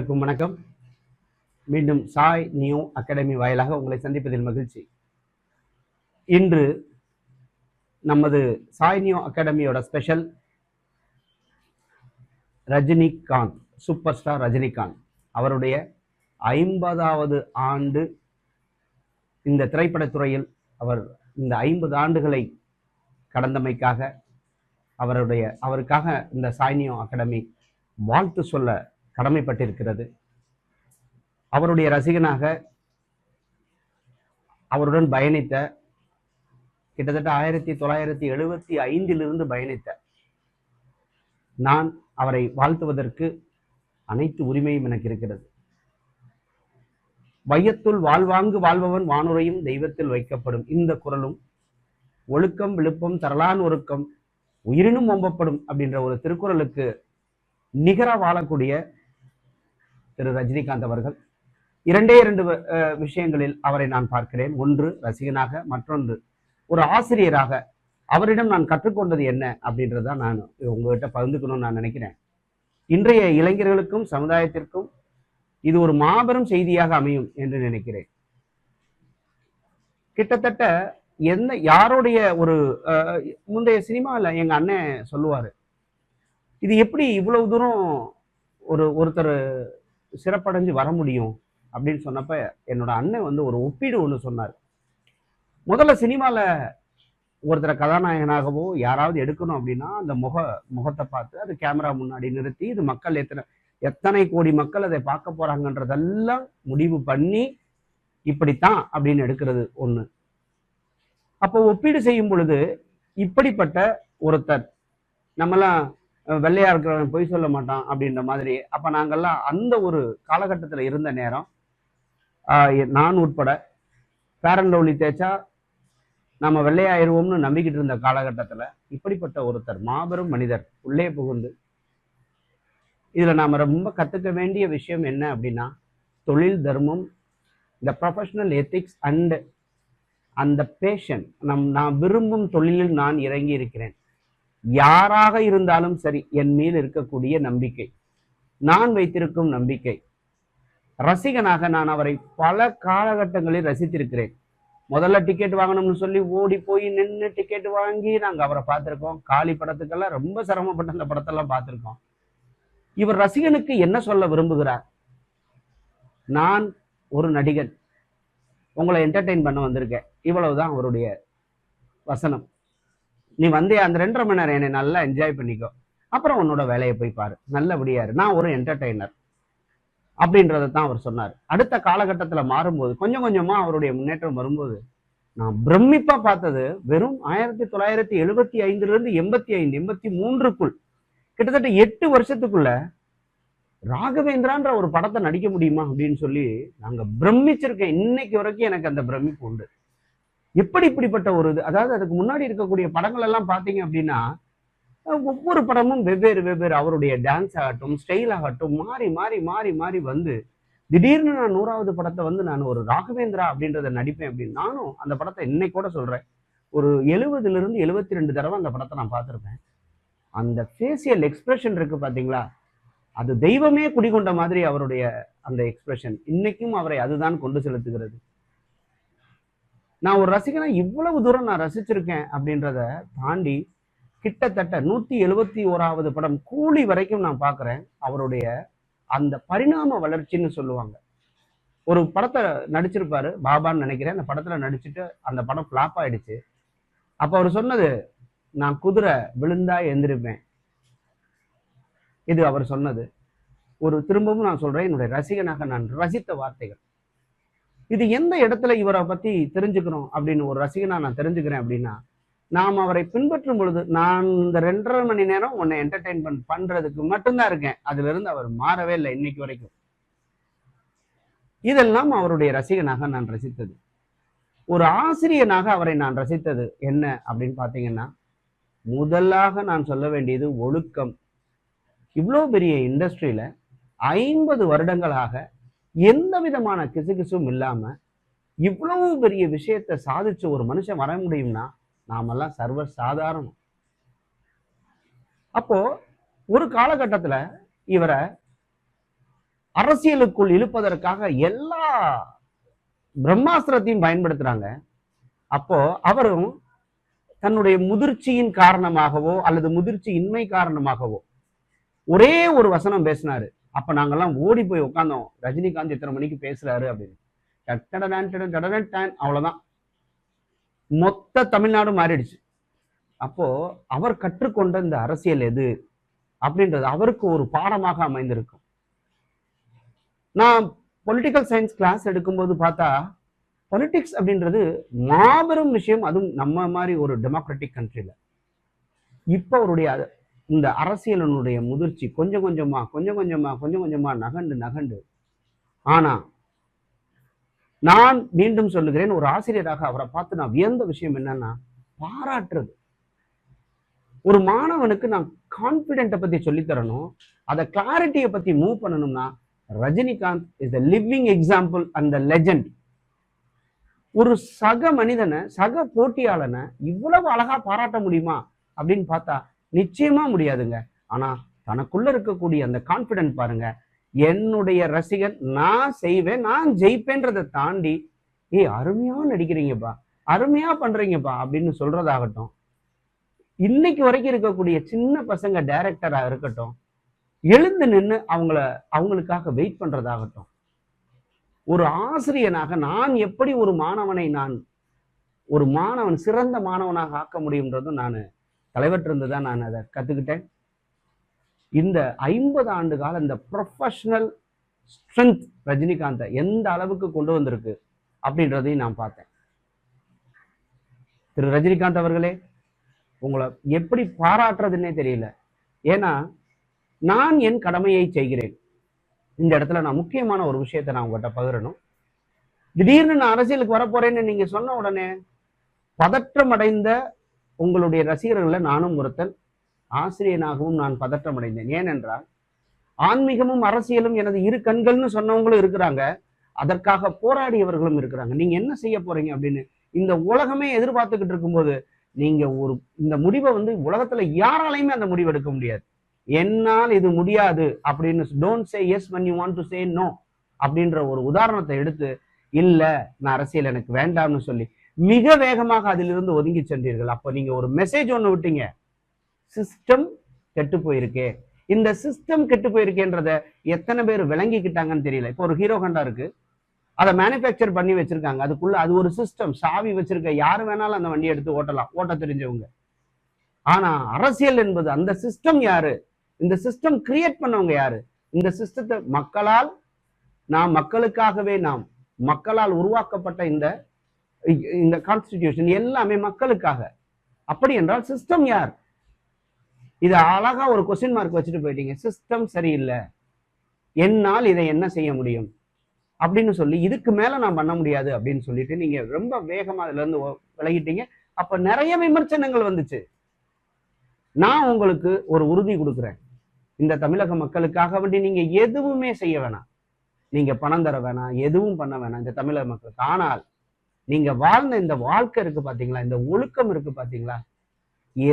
அனைவருக்கும் வணக்கம். மீண்டும் சாய் நியூ அகாடமி வாயிலாக உங்களை சந்திப்பதில் மகிழ்ச்சி. இன்று நமது சாய் நியூ அகாடமியோட special Rajinikanth, super star Rajinikanth அவருடைய 50வது ஆண்டு. இந்த திரைப்படத்துறையில் அவர் இந்த 50 ஆண்டுகளை கடந்தமைக்காக அவருக்காக இந்த சாய் நியூ அகாடமி வாழ்த்து சொல்ல கடமைப்பட்டிருக்கிறது. அவருடைய ரசிகனாக அவருடன் பயணித்த, கிட்டத்தட்ட 1975 பயணித்த நான் அவரை வாழ்த்துவதற்கு அனைத்து உரிமையும் எனக்கு இருக்கிறது. வையத்துள் வாழ்வாங்கு வாழ்பவன் வானுரையும் தெய்வத்தில் வைக்கப்படும். இந்த குரலும் ஒழுக்கம் விழுப்பம் தரலான் ஒருக்கம் உயிரினும் ஒம்பப்படும் அப்படின்ற ஒரு திருக்குறளுக்கு நிகரா வாழக்கூடிய திரு ரஜினிகாந்த் அவர்கள். இரண்டு விஷயங்களில் அவரை நான் பார்க்கிறேன். ஒன்று ரசிகனாக, மற்றொன்று ஒரு ஆசிரியராக. அவரிடம் நான் கற்றுக்கொண்டது என்ன அப்படின்றத நான் உங்ககிட்ட பகிர்ந்துக்கணும்னு நான் நினைக்கிறேன். இன்றைய இளைஞர்களுக்கும் சமுதாயத்திற்கும் இது ஒரு மாபெரும் செய்தியாக அமையும் என்று நினைக்கிறேன். கிட்டத்தட்ட யாருடைய ஒரு முந்தைய சினிமாவில் எங்க அண்ணன் சொல்லுவாரு, இது எப்படி இவ்வளவு தூரம் ஒருத்தர் சிறப்படைஞ்சு வர முடியும் அப்படின்னு சொன்னப்ப என்னோட அண்ணன் ஒரு ஒப்பீடு ஒன்று சொன்னார். முதல்ல சினிமாவில் ஒருத்தரை கதாநாயகனாகவோ யாராவது எடுக்கணும் அப்படின்னா அந்த முகத்தை பார்த்து அது கேமரா முன்னாடி நிறுத்தி இது மக்கள் எத்தனை கோடி மக்கள் அதை பார்க்க போறாங்கன்றதெல்லாம் முடிவு பண்ணி இப்படித்தான் அப்படின்னு எடுக்கிறது ஒண்ணு. அப்போ ஒப்பீடு செய்யும் பொழுது இப்படிப்பட்ட ஒருத்தர், நம்மலாம் வெள்ளையா இருக்கிறவன் பொய் சொல்ல மாட்டான் அப்படின்ற மாதிரி, அப்ப நாங்கெல்லாம் அந்த ஒரு காலகட்டத்தில் இருந்த நேரம், நான் உட்பட ஃபேர் அண்ட் லவ்லி தேய்ச்சா நம்ம வெள்ளையாயிருவோம்னு நம்பிக்கிட்டு இருந்த காலகட்டத்தில் இப்படிப்பட்ட ஒருத்தர் மாபெரும் மனிதர் உள்ளே புகுந்து, இதுல நாம ரொம்ப கத்துக்க வேண்டிய விஷயம் என்ன அப்படின்னா, தொழில் தர்மம், இந்த ப்ரொஃபஷனல் எத்திக்ஸ் அண்ட் அந்த பேஷன். நான் விரும்பும் தொழிலில் நான் இறங்கி இருக்கிறேன். யாராக இருந்தாலும் சரி, என் மீது இருக்கக்கூடிய நம்பிக்கை, நான் வைத்திருக்கும் நம்பிக்கை. ரசிகனாக நான் அவரை பல காலகட்டங்களில் ரசித்திருக்கிறேன். முதல்ல டிக்கெட் வாங்கணும்னு சொல்லி ஓடி போய் நின்று டிக்கெட் வாங்கி நாங்கள் அவரை பார்த்துருக்கோம். காளி படத்துக்கெல்லாம் ரொம்ப சிரமப்பட்ட அந்த படத்தெல்லாம் பார்த்துருக்கோம். இவர் ரசிகனுக்கு என்ன சொல்ல விரும்புகிறார்? நான் ஒரு நடிகன், உங்களை என்டர்டெயின் பண்ண வந்திருக்கேன், இவ்வளவுதான் அவருடைய வசனம். நீ வந்தே அந்த 2.5 மணி நேரம் என்னை நல்லா என்ஜாய் பண்ணிக்கோ, அப்புறம் உன்னோட வேலையை போய் பாரு, நல்லபடியாரு, நான் ஒரு என்டர்டெய்னர் அப்படின்றதான் அவர் சொன்னார். அடுத்த காலகட்டத்தில் மாறும்போது கொஞ்சம் கொஞ்சமா அவருடைய முன்னேற்றம் வரும்போது நான் பிரமிப்பா பார்த்தது, வெறும் 1975 83க்குள் கிட்டத்தட்ட 8 வருஷத்துக்குள்ள ராகவேந்திரான்ற ஒரு படத்தை நடிக்க முடியுமா அப்படின்னு சொல்லி நாங்க பிரமிச்சிருக்கேன். இன்னைக்கு வரைக்கும் எனக்கு அந்த பிரமிப்பு உண்டு. எப்படி இப்படிப்பட்ட ஒரு இது, அதாவது அதுக்கு முன்னாடி இருக்கக்கூடிய படங்கள் எல்லாம் பார்த்தீங்க அப்படின்னா ஒவ்வொரு படமும் வெவ்வேறு அவருடைய டான்ஸ் ஆகட்டும், ஸ்டைல் ஆகட்டும், மாறி மாறி மாறி மாறி வந்து திடீர்னு நான் 100வது படத்தை நான் ஒரு ராகவேந்திரா அப்படின்றத நடிப்பேன் அப்படின்னு. நானும் அந்த படத்தை இன்னைக்கு கூட சொல்றேன், ஒரு 70 to 72 தடவை அந்த படத்தை நான் பார்த்துருப்பேன். அந்த ஃபேஷியல் எக்ஸ்பிரஷன் இருக்கு பாத்தீங்களா, அது தெய்வமே குடிகொண்ட மாதிரி அவருடைய அந்த எக்ஸ்பிரஷன் இன்னைக்கும் அவரை அதுதான் கொண்டு செலுத்துகிறது. நான் ஒரு ரசிகனா இவ்வளவு தூரம் நான் ரசிச்சிருக்கேன் அப்படின்றத தாண்டி கிட்டத்தட்ட 171வது படம் கூலி வரைக்கும் நான் பார்க்கிறேன். அவருடைய அந்த பரிணாம வளர்ச்சின்னு சொல்லுவாங்க. ஒரு படத்தை நடிச்சிருப்பாரு, பாபான்னு நினைக்கிறேன். அந்த படத்துல நடிச்சுட்டு அந்த படம் ஃபிளாப் ஆயிடுச்சு. அப்ப அவர் சொன்னது, நான் குதிரை விழுந்தா எந்திருப்பேன், இது அவர் சொன்னது. திரும்பவும் நான் சொல்றேன், என்னுடைய ரசிகனாக நான் ரசித்த வார்த்தைகள். இது எந்த இடத்துல இவரை பத்தி தெரிஞ்சுக்கணும் அப்படின்னு ஒரு ரசிகனா நான் தெரிஞ்சுக்கிறேன் அப்படின்னா, நாம் அவரை பின்பற்றும் பொழுது நான் இந்த 2.5 மணி நேரம் உன்னை என்டர்டெயின்மெண்ட் பண்றதுக்கு மட்டும்தான் இருக்கேன். அதுல இருந்து அவர் மாறவே இல்லை இன்னைக்கு வரைக்கும். இதெல்லாம் அவருடைய ரசிகனாக நான் ரசித்தது. ஒரு ஆசிரியனாக அவரை நான் ரசித்தது என்ன அப்படின்னு பாத்தீங்கன்னா, முதலாக நான் சொல்ல வேண்டியது ஒழுக்கம். இவ்வளோ பெரிய இண்டஸ்ட்ரியில 50 வருடங்களாக எந்த விதமான கிசுகிசும் இல்லாம இவ்வளவு பெரிய விஷயத்தை சாதிச்ச ஒரு மனுஷன் வர முடியும்னா நாமெல்லாம் சர்வ சாதாரணம். அப்போ ஒரு காலகட்டத்துல இவரை அரசியலுக்குள் இழுப்பதற்காக எல்லா பிரம்மாஸ்திரத்தையும் பயன்படுத்துறாங்க. அப்போ அவரும் தன்னுடைய முதிர்ச்சியின் காரணமாகவோ அல்லது முதிர்ச்சி இன்மை காரணமாகவோ ஒரே ஒரு வசனம் பேசினாரு. அப்ப நாங்கெல்லாம் ஓடி போய் உட்காந்தோம், ரஜினிகாந்த் இத்தனை மணிக்கு பேசுறாரு அப்படின்னு. அவ்வளவுதான், மொத்த தமிழ்நாடு மாறிடுச்சு. அப்போ அவர் கற்றுக்கொண்ட இந்த அரசியல் எது அப்படின்றது அவருக்கு ஒரு பாடமாக அமைந்திருக்கும். நான் பொலிட்டிக்கல் சயின்ஸ் கிளாஸ் எடுக்கும்போது பார்த்தா பொலிட்டிக்ஸ் அப்படின்றது மாபெரும் விஷயம், அதுவும் நம்ம மாதிரி ஒரு டெமோக்ராட்டிக் கண்ட்ரில. இப்ப அவருடைய இந்த அரசியலினுடைய முதிர்ச்சி கொஞ்சம் கொஞ்சமா நகண்டு. ஆனா நான் மீண்டும் சொல்லுகிறேன், ஒரு ஆசிரியராக அவரை பார்த்து நான் வியந்த விஷயம் என்னன்னா பாராட்டுறது. ஒரு மாணவனுக்கு நான் கான்பிடென்ட்டை பத்தி சொல்லி தரணும், அதை கிளாரிட்டியை பத்தி மூவ் பண்ணணும்னா Rajinikanth is the living example and the legend. ஒரு சக மனிதனை, சக போட்டியாளனை இவ்வளவு அழகா பாராட்ட முடியுமா அப்படின்னு பார்த்தா நிச்சயமா முடியாதுங்க. ஆனா தனக்குள்ள இருக்கக்கூடிய அந்த கான்பிடென்ட் பாருங்க. என்னுடைய ரசிகன், நான் செய்வேன், நான் ஜெயிப்பேன்றதை தாண்டி அருமையா நடிக்கிறீங்கப்பா, அருமையா பண்றீங்கப்பா அப்படின்னு சொல்றதாகட்டும், இன்னைக்கு வரைக்கும் இருக்கக்கூடிய சின்ன பசங்க டைரக்டரா இருக்கட்டும், எழுந்து நின்று அவங்களுக்காக வெயிட் பண்றதாகட்டும், ஒரு ஆசிரியனாக நான் எப்படி ஒரு மாணவன் சிறந்த மாணவனாக ஆக்க முடியும்ன்றதும் நான் தலைவற்றிருந்துதான் நான் அதை கத்துக்கிட்டேன். இந்த 50 ஆண்டு கால இந்த ப்ரொஃபஷனல் ஸ்ட்ரென்த் ரஜினிகாந்தை எந்த அளவுக்கு கொண்டு வந்திருக்கு அப்படின்றதையும் நான் பார்த்தேன். திரு ரஜினிகாந்த் அவர்களே, உங்களை எப்படி பாராட்டுறதுன்னே தெரியல. ஏன்னா நான் என் கடமையை செய்கிறேன். இந்த இடத்துல நான் முக்கியமான ஒரு விஷயத்தை நான் உங்கள்கிட்ட பகிரணும். திடீர்னு நான் அரசியலுக்கு வரப்போறேன்னு நீங்க சொன்ன உடனே பதற்றம் அடைந்த உங்களுடைய ரசிகர்களை நானும் ஒருத்தன், ஆசிரியனாகவும் நான் பதற்றம் அடைந்தேன். ஏனென்றால் ஆன்மீகமும் அரசியலும் எனது இரு கண்கள்னு சொன்னவங்களும் இருக்கிறாங்க, அதற்காக போராடியவர்களும் இருக்கிறாங்க. நீங்க என்ன செய்ய போறீங்க அப்படின்னு இந்த உலகமே எதிர்பார்த்துக்கிட்டு இருக்கும்போது நீங்க இந்த முடிவை உலகத்துல யாராலையுமே அந்த முடிவு எடுக்க முடியாது. என்னால் இது முடியாது அப்படின்னு don't say yes when you want to say no அப்படின்ற ஒரு உதாரணத்தை எடுத்து, இல்ல நான் அரசியல் எனக்கு வேண்டாம்னு சொல்லி மிக வேகமாக அதிலிருந்து ஒதுங்கி சென்றீர்கள். அப்ப நீங்க ஒரு மெசேஜ் ஒண்ணு விட்டீங்க, சிஸ்டம் கெட்டு போயிருக்கே. இந்த சிஸ்டம் கெட்டு போயிருக்கேன்றத எத்தனை பேர் விளங்கிக்கிட்டாங்கன்னு தெரியல. இப்போ ஒரு ஹீரோ ஹண்டா இருக்கு, அதை மேனுஃபேக்சர் பண்ணி வச்சிருக்காங்க, அதுக்குள்ள அது ஒரு சிஸ்டம், சாவி வச்சிருக்க யாரு வேணாலும் அந்த வண்டியை எடுத்து ஓட்டலாம், ஓட்ட தெரிஞ்சவங்க. ஆனா அரசியல் என்பது அந்த சிஸ்டம் யாரு, இந்த சிஸ்டம் கிரியேட் பண்ணவங்க யாரு, இந்த சிஸ்டத்தை மக்களுக்காகவே மக்களால் உருவாக்கப்பட்ட இந்த கான்ஸ்டிடியூஷன் எல்லாமே மக்களுக்காக. அப்படி என்றால் சிஸ்டம் யார்? இதை அழகா ஒரு கொஸ்டின் மார்க் வச்சுட்டு போயிட்டீங்க. சிஸ்டம் சரியில்லை, என்னால் இதை என்ன செய்ய முடியும் அப்படின்னு சொல்லி இதுக்கு மேல நான் பண்ண முடியாது அப்படின்னு சொல்லிட்டு நீங்க ரொம்ப வேகமா அதுல இருந்து விலகிட்டீங்க. அப்ப நிறைய விமர்சனங்கள் வந்துச்சு. நான் உங்களுக்கு ஒரு உறுதி கொடுக்குறேன், இந்த தமிழக மக்களுக்காக வேண்டி நீங்க எதுவுமே செய்ய வேணாம், நீங்க பணம் தர வேணாம், எதுவும் பண்ண வேணாம் இந்த தமிழக மக்களுக்கு. ஆனால் நீங்க வாழ்ந்த இந்த வாழ்க்கை இருக்கு பாத்தீங்களா, இந்த ஒழுக்கம் இருக்கு பாத்தீங்களா,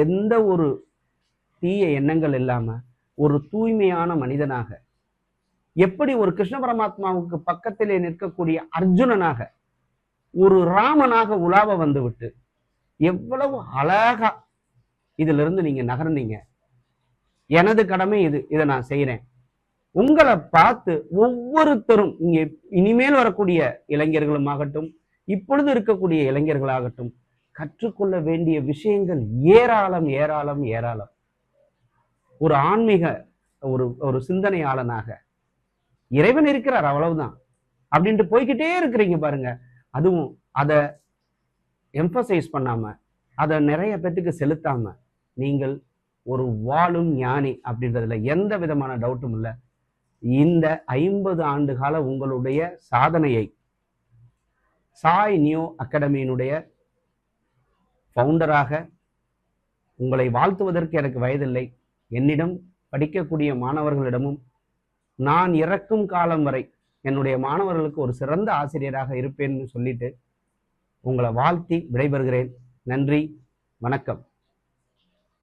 எந்த ஒரு தீய எண்ணங்கள் இல்லாம ஒரு தூய்மையான மனிதனாக, எப்படி ஒரு கிருஷ்ண பரமாத்மாவுக்கு பக்கத்திலே நிற்கக்கூடிய அர்ஜுனனாக, ஒரு ராமனாக உலாவ வந்து விட்டு எவ்வளவு அழகா இதுல இருந்து நீங்க நகர்ந்தீங்க. எனது கடமை இது, இதை நான் செய்யறேன். உங்களை பார்த்து ஒவ்வொருத்தரும் இங்க இனிமேல் வரக்கூடிய இளைஞர்களும் ஆகட்டும், இப்பொழுது இருக்கக்கூடிய இளைஞர்களாகட்டும், கற்றுக்கொள்ள வேண்டிய விஷயங்கள் ஏராளம் ஏராளம் ஏராளம். ஒரு ஆன்மீக ஒரு சிந்தனையாளனாக இறைவன் இருக்கிறார் அவ்வளவுதான் அப்படின்ட்டு போய்கிட்டே இருக்கிறீங்க பாருங்க. அதுவும் அதை எம்பசைஸ் பண்ணாம, அதை நிறைய பேத்துக்கு செலுத்தாம நீங்கள் ஒரு வாழும் ஞானி அப்படின்றதுல எந்த விதமான டவுட்டும் இல்லை. இந்த 50 ஆண்டு கால உங்களுடைய சாதனையை சாய் நியோ அகாடமியினுடைய ஃபவுண்டராக உங்களை வாழ்த்துவதற்கு எனக்கு வயதில்லை. என்னிடம் படிக்கக்கூடிய மாணவர்களிடமும் நான் இறக்கும் காலம் வரை என்னுடைய மாணவர்களுக்கு ஒரு சிறந்த ஆசிரியராக இருப்பேன்னு சொல்லிட்டு உங்களை வாழ்த்தி விடைபெறுகிறேன். நன்றி, வணக்கம்.